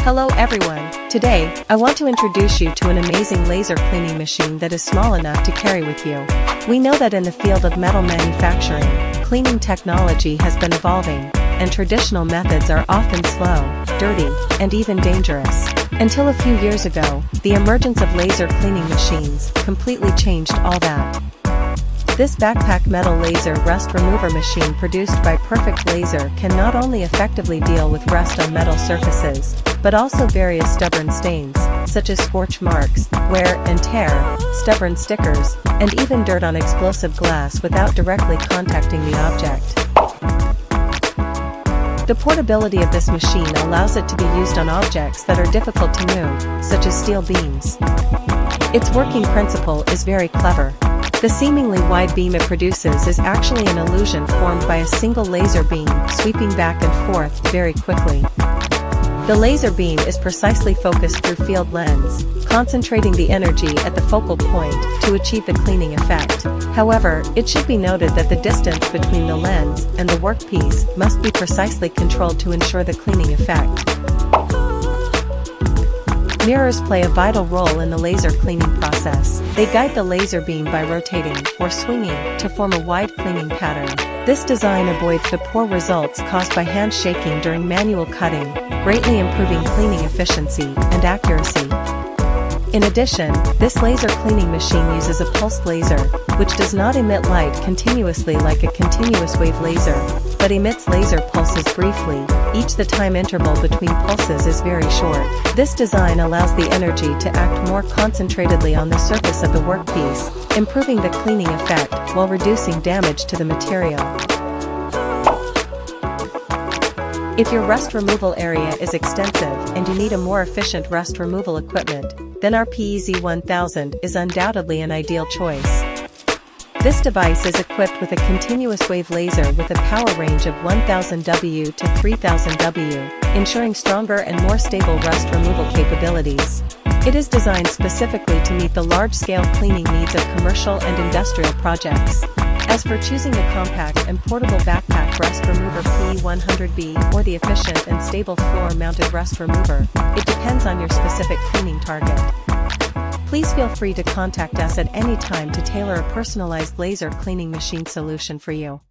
Hello everyone, today, I want to introduce you to an amazing laser cleaning machine that is small enough to carry with you. We know that in the field of metal manufacturing, cleaning technology has been evolving, and traditional methods are often slow, dirty, and even dangerous. Until a few years ago, the emergence of laser cleaning machines completely changed all that. This backpack metal laser rust remover machine produced by PerfectLaser can not only effectively deal with rust on metal surfaces, but also various stubborn stains, such as scorch marks, wear and tear, stubborn stickers, and even dirt on explosive glass without directly contacting the object. The portability of this machine allows it to be used on objects that are difficult to move, such as steel beams. Its working principle is very clever. The seemingly wide beam it produces is actually an illusion formed by a single laser beam sweeping back and forth very quickly. The laser beam is precisely focused through field lens, concentrating the energy at the focal point to achieve the cleaning effect. However, it should be noted that the distance between the lens and the workpiece must be precisely controlled to ensure the cleaning effect. Mirrors play a vital role in the laser cleaning process. They guide the laser beam by rotating or swinging to form a wide cleaning pattern. This design avoids the poor results caused by hand shaking during manual cutting, greatly improving cleaning efficiency and accuracy. In addition, this laser cleaning machine uses a pulsed laser, which does not emit light continuously like a continuous wave laser, but emits laser pulses briefly. Each the time interval between pulses is very short. This design allows the energy to act more concentratedly on the surface of the workpiece, improving the cleaning effect while reducing damage to the material. If your rust removal area is extensive and you need a more efficient rust removal equipment, then our PEZ-1000 is undoubtedly an ideal choice. This device is equipped with a continuous wave laser with a power range of 1000 W to 3000 W, ensuring stronger and more stable rust removal capabilities. It is designed specifically to meet the large-scale cleaning needs of commercial and industrial projects. As for choosing the compact and portable backpack rust remover PE-100B or the efficient and stable floor-mounted rust remover, it depends on your specific cleaning target. Please feel free to contact us at any time to tailor a personalized laser cleaning machine solution for you.